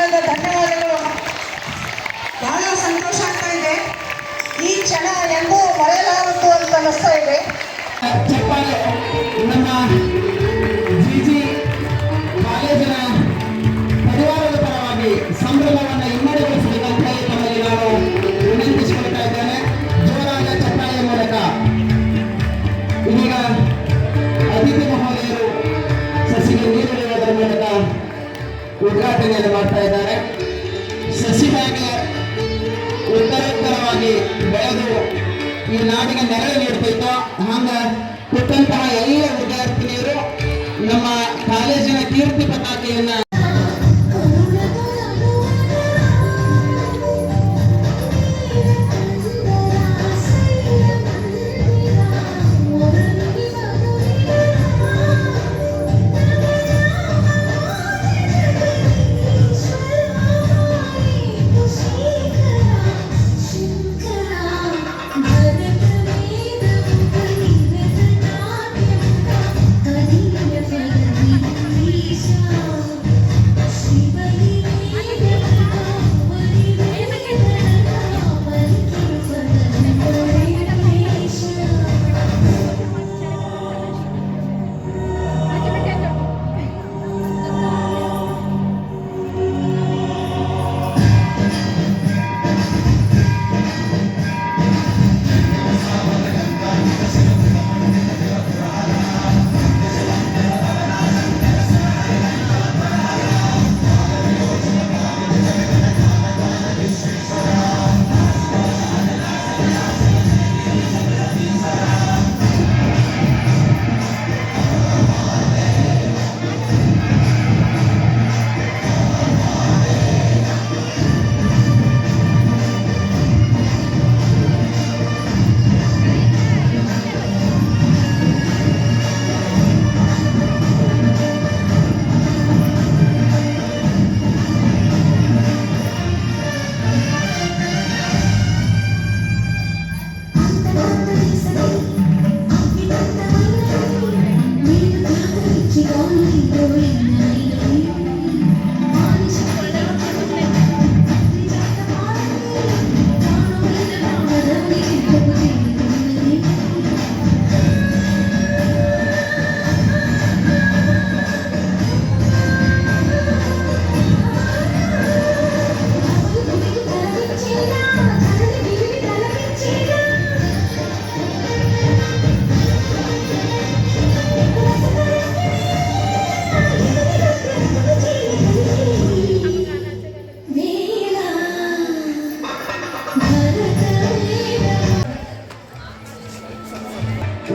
ಹೃದಯದ ಧನ್ಯವಾದಗಳು. ಬಹಳ ಸಂತೋಷ ಆಗ್ತಾ ಇದೆ. ಈ ಕ್ಷಣ ಎಂದೂ ಮರೆಯಲಾಗದು ಅಂತ ಅನಿಸ್ತಾ ಇದೆ. ನಮ್ಮ ಜಿಜಿ ಕಾಲೇಜಿನ ಪರಿವಾರದ ಪರವಾಗಿ ಸಂಭ್ರಮವನ್ನು ಇಮ್ಮಡಿಗೊಳಿಸಬೇಕಂತ ತಮ್ಮಲ್ಲಿ ನಾನು ವಿನಂತಿಸಿಕೊಳ್ತಾ ಇದ್ದೇನೆ. ಜೋರಾದ ಚಪ್ಪಾಳೆಯ ಮೂಲಕ ಇದೀಗ ಅತಿಥಿ ಮಹೋದಯರು ಸಸಿಗೆ ನೀರಿಡುವುದರ ಮೂಲಕ ಉದ್ಘಾಟನೆಯನ್ನು ಮಾಡ್ತಾ ಇದ್ದಾರೆ. ಸಸಿಗಾಗಿ ಉತ್ತರೋತ್ತರವಾಗಿ ಬೆಳೆದು ಈ ನಾಡಿಗೆ ನೆರಳು ನೀಡ್ತಿತ್ತು. ಹಂಗ ಕೊಟ್ಟಂತಹ ಎಲ್ಲ ವಿದ್ಯಾರ್ಥಿನಿಯರು ನಮ್ಮ ಕಾಲೇಜಿನ ಕೀರ್ತಿ ಪತಾಕೆಯನ್ನ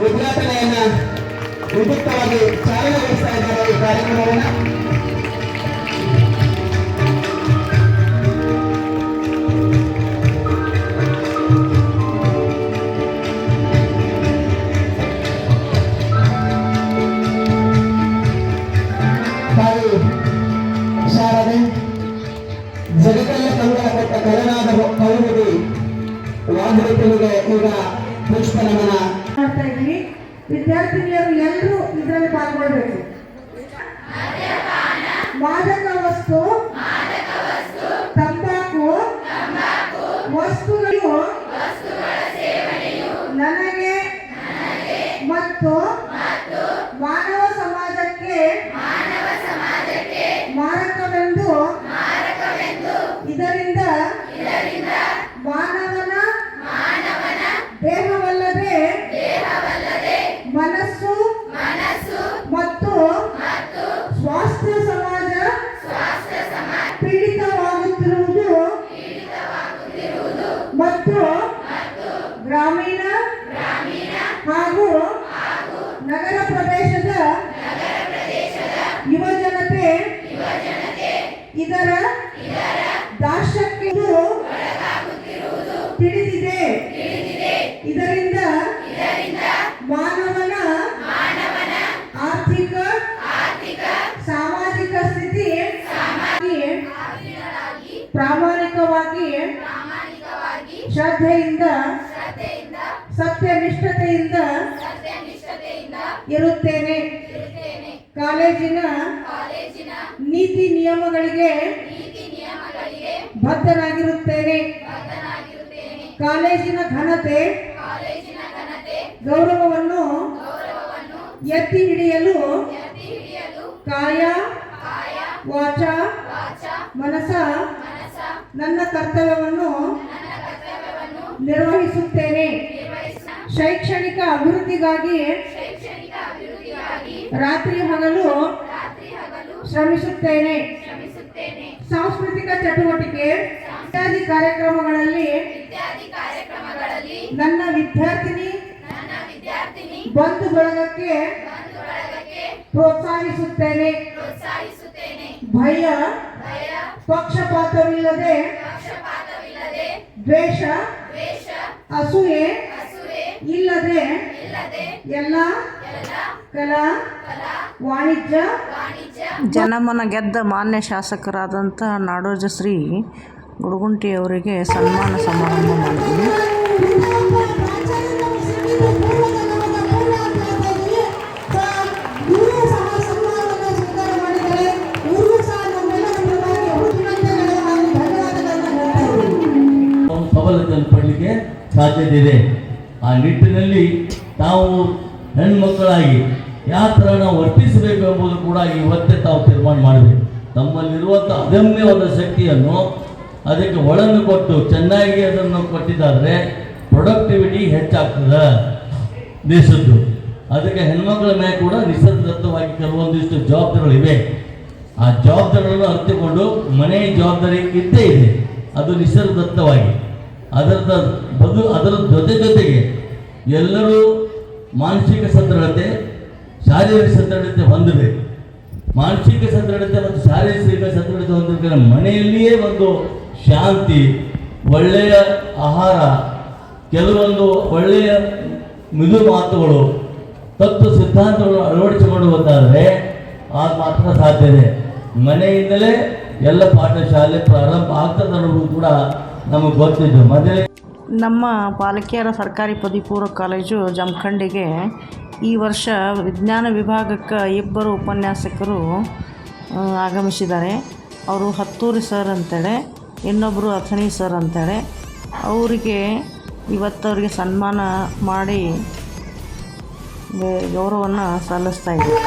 ಉದ್ಘಾಟನೆಯನ್ನ ಉಪಯುಕ್ತವಾಗಿ ಚಾಲನೆಗೊಳಿಸ್ತಾ ಇದ್ದಾರೆ. ಈ ಕಾರ್ಯಕ್ರಮವನ್ನು ತಾಯಿ ಶಾರದೆ ಜಗತ್ತಲ್ಲೇ ಕಂಗಳ ಕೊಟ್ಟ ಕರುಣಾದ ಕೌಮುದಿ ವಾಗ್ದೇವಿಗೆ ಈಗ ಪುಷ್ಪ ನಮನ ಮಾಡ್ತಾ ಇದ್ದೀವಿ. ವಿದ್ಯಾರ್ಥಿನಿಯರು ಎಲ್ಲರೂ ಇದರಲ್ಲಿ ಪಾಲ್ಗೊಳ್ಬೇಕು. ಮಾದಕ ವಸ್ತು, ತಂಬಾಕು ವಸ್ತುಗಳು ನನಗೆ ಮತ್ತು ಮಾನವ ಸಮಾಜಕ್ಕೆ ಮಾರಕವೆಂದು ಇದರಿಂದ ಮಾನವನ ದೇಹವಲ್ಲದೆ ಮನಸ್ಸು ಮತ್ತು ಸ್ವಾಸ್ಥ್ಯ ಸಮಾಜ ಪೀಡಿತವಾಗುತ್ತಿರುವುದು ಮತ್ತು ಗ್ರಾಮೀಣ ಹಾಗೂ ನಗರ ಪ್ರದೇಶದ ಯುವಜನತೆ ಇದರ ದಾಸ್ಯಕ್ಕೆ ತಿಳಿದಿದೆ. ಇದರಿಂದ ಮಾನವನ ಆರ್ಥಿಕ ಸಾಮಾಜಿಕ ಸ್ಥಿತಿ ಪ್ರಾಮಾಣಿಕವಾಗಿ ಶ್ರದ್ಧೆಯಿಂದ ಸತ್ಯನಿಷ್ಠತೆಯಿಂದ ಇರುತ್ತೇನೆ. ಕಾಲೇಜಿನ ನೀತಿ ನಿಯಮಗಳಿಗೆ ಬದ್ಧನಾಗಿರುತ್ತೇನೆ. ಕಾಲೇಜಿನ ಘನತೆ ಗೌರವವನ್ನು ಎತ್ತಿ ಹಿಡಿಯಲು ಕಾಯ ವಾಚ ಮನಸ ನನ್ನ ಕರ್ತವ್ಯವನ್ನು ನಿರ್ವಹಿಸುತ್ತೇನೆ. ಶೈಕ್ಷಣಿಕ ಅಭಿವೃದ್ಧಿಗಾಗಿ ರಾತ್ರಿ ಹಗಲು ಶ್ರಮಿಸುತ್ತೇನೆ. ಸಾಂಸ್ಕೃತಿಕ ಚಟುವಟಿಕೆ ಇತ್ಯಾದಿ ಕಾರ್ಯಕ್ರಮಗಳಲ್ಲಿ ನನ್ನ ವಿದ್ಯಾರ್ಥಿನಿ ಬಂಧು ಬಳಗಕ್ಕೆ ಪ್ರೋತ್ಸಾಹಿಸುತ್ತೇನೆ. ಭಯ ಪಕ್ಷಪಾತವಿಲ್ಲದೆ ದ್ವೇಷ ಅಸೂಯೆ ಇಲ್ಲದೆ ಎಲ್ಲ ಕಲಾ ವಾಣಿಜ್ಯ ಜನಮನ ಗೆದ್ದ ಮಾನ್ಯ ಶಾಸಕರಾದಂಥ ನಾಡೋಜ ಶ್ರೀ ಗುಡುಗುಂಟಿಯವರಿಗೆ ಸನ್ಮಾನ ಸಮಾರಂಭ ಮಾಡಿದ್ವಿ. ಸಬಲತೆಯನ್ನು ಪಡಲಿಕ್ಕೆ ಸಾಧ್ಯತೆ ಇದೆ. ಆ ನಿಟ್ಟಿನಲ್ಲಿ ನಾವು ಹೆಣ್ಮಕ್ಕಳಾಗಿ ಯಾವ ಥರ ನಾವು ವರ್ತಿಸಬೇಕು ಎಂಬುದು ಕೂಡ ಇವತ್ತೇ ತಾವು ತೀರ್ಮಾನ ಮಾಡಬೇಕು. ತಮ್ಮಲ್ಲಿರುವಂಥ ಅದಮ್ಯವಾದ ಶಕ್ತಿಯನ್ನು ಅದಕ್ಕೆ ಒಳನ್ನು ಕೊಟ್ಟು ಚೆನ್ನಾಗಿ ಅದನ್ನು ಕೊಟ್ಟಿದ್ದಾದರೆ ಪ್ರೊಡಕ್ಟಿವಿಟಿ ಹೆಚ್ಚಾಗ್ತದೆ ದೇಶದ್ದು. ಅದಕ್ಕೆ ಹೆಣ್ಮಕ್ಳ ಮೇಲೆ ಕೂಡ ನಿಸರ್ಗದತ್ತವಾಗಿ ಕೆಲವೊಂದಿಷ್ಟು ಜವಾಬ್ದಾರಿಗಳಿವೆ. ಆ ಜವಾಬ್ದಾರಿಗಳನ್ನು ಅರಿತುಕೊಂಡು ಮನೆಯ ಜವಾಬ್ದಾರಿ ಇದ್ದೇ ಇದೆ, ಅದು ನಿಸರ್ಗದತ್ತವಾಗಿ. ಅದರ ಜೊತೆಗೆ ಎಲ್ಲರೂ ಮಾನಸಿಕ ಸದೃಢತೆ ಶಾರೀರಿಕ ಸದೃಢತೆ ಹೊಂದಬೇಕು. ಮಾನಸಿಕ ಸದೃಢತೆ ಮತ್ತು ಶಾರೀರಿಕ ಸದೃಢತೆ ಹೊಂದಿದ್ರೆ ಮನೆಯಲ್ಲಿಯೇ ಒಂದು ಶಾಂತಿ, ಒಳ್ಳೆಯ ಆಹಾರ, ಕೆಲವೊಂದು ಒಳ್ಳೆಯ ಮಿದು ಮಾತುಗಳು, ತತ್ವ ಸಿದ್ಧಾಂತಗಳನ್ನು ಅಳವಡಿಸಿಕೊಳ್ಳುವುದಾದರೆ ಅದು ಮಾತ್ರ ಸಾಧ್ಯ ಇದೆ. ಮನೆಯಿಂದಲೇ ಎಲ್ಲ ಪಾಠಶಾಲೆ ಪ್ರಾರಂಭ ಆಗ್ತದೆ ಅನ್ನೋದು ಕೂಡ ನಮಗೆ ಗೊತ್ತಿದ್ದು. ಮೊದಲೇ ನಮ್ಮ ಪಾಲಿಕೆಯರ ಸರ್ಕಾರಿ ಪದವಿ ಪೂರ್ವ ಕಾಲೇಜು ಜಮಖಂಡಿಗೆ ಈ ವರ್ಷ ವಿಜ್ಞಾನ ವಿಭಾಗಕ್ಕೆ 2 ಉಪನ್ಯಾಸಕರು ಆಗಮಿಸಿದ್ದಾರೆ. ಅವರು ಹತ್ತೂರಿ ಸರ್ ಅಂತೇಳಿ, ಇನ್ನೊಬ್ಬರು ಅಥಣಿ ಸರ್ ಅಂತೇಳಿ. ಅವರಿಗೆ ಇವತ್ತವರಿಗೆ ಸನ್ಮಾನ ಮಾಡಿ ಗೌರವವನ್ನು ಸಲ್ಲಿಸ್ತಾ ಇದ್ದೀವಿ.